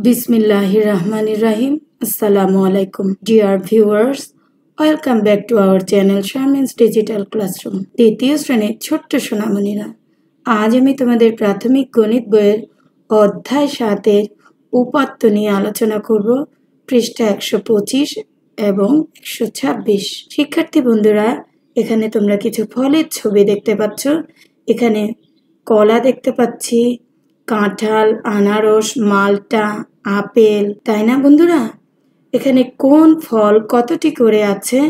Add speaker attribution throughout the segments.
Speaker 1: Bismillahir Rahmanir Rahim. Assalamu alaikum. Dear viewers, welcome back to our channel Sharmin's Digital Classroom. দ্বিতীয় শ্রেণীর ছোট্ট সোনামণিরা, আজ আমি তোমাদের প্রাথমিক গণিত বইয়ের অধ্যায় 7 এর উপাত্ত নিয়ে আলোচনা করব। পৃষ্ঠা 125 এবং 126। শিক্ষার্থী বন্ধুরা, এখানে তোমরা কিছু ফলের ছবি দেখতে পাচ্ছ। এখানে কলা দেখতে পাচ্ছি, কাঁঠাল, আনারস, মালটা, আপেল, তাই না বন্ধুরা? এখানে কোন ফল কতটি করে আছে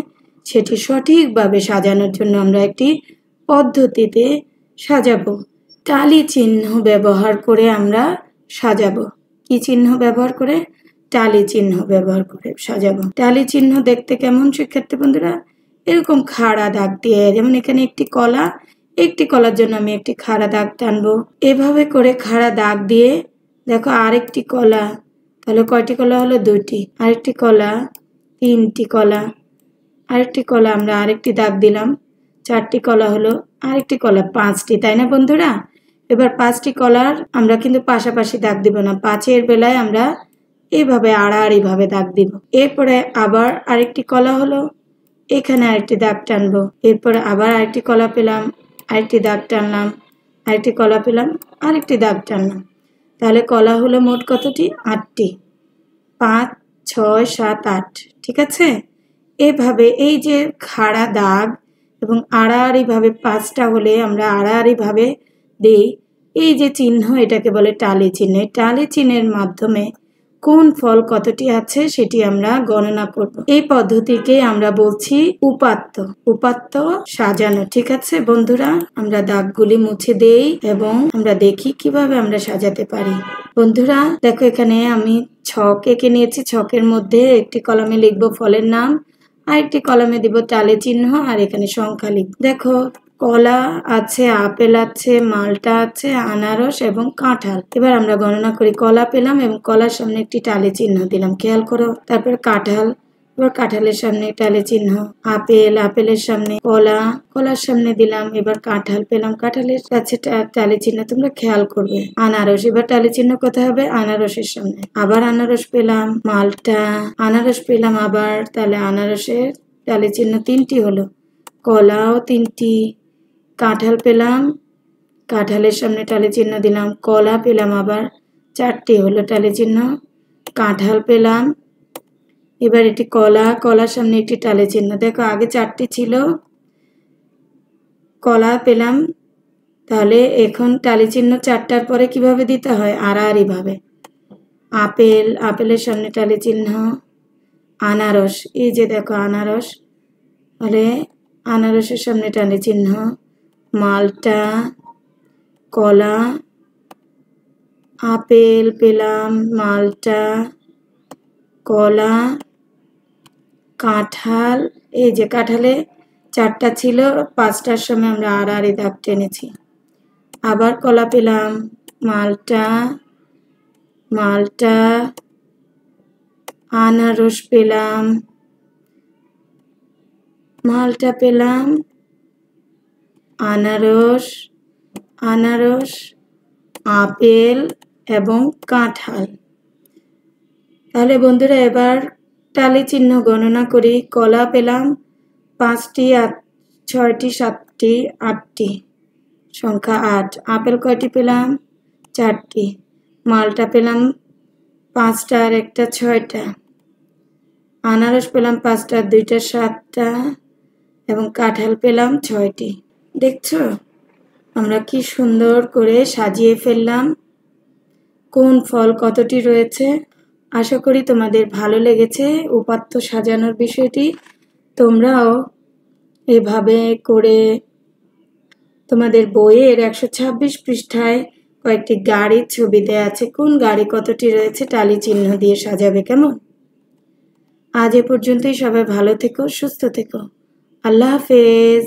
Speaker 1: সেটি সঠিকভাবে সাজানোর জন্য আমরা একটি পদ্ধতিতে সাজাবো। টালি চিহ্ন ব্যবহার করে আমরা সাজাবো। কি চিহ্ন ব্যবহার করে? টালি চিহ্ন ব্যবহার করে সাজাবো। টালি চিহ্ন দেখতে কেমন শিক্ষার্থী বন্ধুরা? এরকম খাড়া দাগ দিয়ে, যেমন এখানে একটি কলার জন্য আমি একটি খাড়া দাগ টানবো। এভাবে করে খাড়া দাগ দিয়ে দেখো আরেকটি কলা, তাহলে কয়টি কলা হলো? 2টি। আরেকটি কলা, 3টি কলা। আরেকটি কলা আমরা আরেকটি দাগ দিলাম, 4টি কলা হলো। আরেকটি কলা, 5টি, তাই না বন্ধুরা? এবার 5টি কলার আমরা কিন্তু পাশাপাশি দাগ দিব না, 5-এর বেলায় আমরা এইভাবে আড়াআড়িভাবে দাগ দিব। এরপরে আবার আরেকটি কলা হলো, এখানে আরেকটি দাগ টানবো। এরপরে আবার আরেকটি কলা পেলাম, আরেকটি দাগ টানলাম, আরেকটি কলা পেলাম, আরেকটি দাগ টানলাম। তাহলে কলা হলো মোট কতটি? 8টি। 5, 6, 7, 8, ঠিক আছে? এভাবে এই যে খাড়া দাগ এবং আড়াআড়িভাবে 5টা হলে আমরা আড়াআড়িভাবে দিই। এই যে চিহ্ন, এটাকে বলে টালি চিহ্ন। এই টালি চিহ্নের মাধ্যমে কোন ফল কতটি আছে সেটি আমরা গণনা করব। এই পদ্ধতিকে আমরা বলছি উপাত্ত। উপাত্ত সাজানো, ঠিক আছে বন্ধুরা? আমরা দাগগুলি মুছে দেই এবং আমরা দেখি কিভাবে আমরা সাজাতে পারি। বন্ধুরা দেখো, এখানে আমি ছক এঁকে নিয়েছি। ছকের মধ্যে একটি কলমে লিখবো ফলের নাম, আরেকটি কলমে দিব টালি চিহ্ন, আর এখানে সংখ্যা লিখব। দেখো কলা আছে, আপেল আছে, মালটা আছে, আনারস এবং কাঁঠাল। এবার আমরা গণনা করি। কলা পেলাম এবং কলার সামনে একটি টালি চিহ্ন দিলাম, খেয়াল করো। তারপর কাঁঠাল, এবার কাঁঠালের সামনে টালি চিহ্ন। আপেল, আপেলের সামনে কলা, কলার সামনে দিলাম। এবার কাঁঠাল পেলাম, কাঁঠালের কাছে টালি চিহ্ন, তোমরা খেয়াল করবে। আনারস, এবার টালি চিহ্ন কোথায় হবে? আনারসের সামনে। আবার আনারস পেলাম, মালটা, আনারস পেলাম আবার, তাহলে আনারসের টালি চিহ্ন 3টি হলো। কলাও 3টি। কাঁঠাল পেলাম, কাঁঠালের সামনে টালি চিহ্ন দিলাম। কলা পেলাম আবার, 4টি হলো টালি চিহ্ন। কাঁঠাল পেলাম, এবার এটি কলা, কলার সামনে একটি টালি চিহ্ন। দেখো আগে 4টি ছিল, কলা পেলাম, তাহলে এখন টালি চিহ্ন 4টার পরে কিভাবে দিতে হয়? আড়াআড়িভাবে। আপেল, আপেলের সামনে টালি চিহ্ন। আনারস, এই যে দেখো আনারস, তাহলে আনারসের সামনে টালি চিহ্ন। মালটা, কলা, আপেল পেলাম, মালটা, কলা, কাঁঠাল, এই যে কাঁঠালে 4টা ছিল, 5টার সময় আমরা আড়াআড়ি দাগ টেনেছি। আবার কলা পেলাম, মালটা, মালটা, আনারস পেলাম, মালটা পেলাম, আনারস, আনারস, আপেল এবং কাঁঠাল। তাহলে বন্ধুরা এবার টালি চিহ্ন গণনা করি। কলা পেলাম 5টি, 6টি, 7টি, 8টি, সংখ্যা 8। আপেল কয়টি পেলাম? 4টি। মালটা পেলাম 5টা আর একটা 6টা। আনারস পেলাম 5টা, 2টা, 7টা এবং কাঁঠাল পেলাম 6টি। দেখছো আমরা কি সুন্দর করে সাজিয়ে ফেললাম। কোন ফল কতটি রয়েছে। আশা করি তোমাদের ভালো লেগেছে উপাত্ত সাজানোর বিষয়টি। তোমরাও এভাবে করে তোমাদের বইয়ের 126 পৃষ্ঠায় কয়েকটি গাড়ির ছবি দেয়া আছে, কোন গাড়ি কতটি রয়েছে টালি চিহ্ন দিয়ে সাজাবে, কেমন? আজ এ পর্যন্তই। সবাই ভালো থেকো, সুস্থ থেকো। আল্লাহ হাফেজ।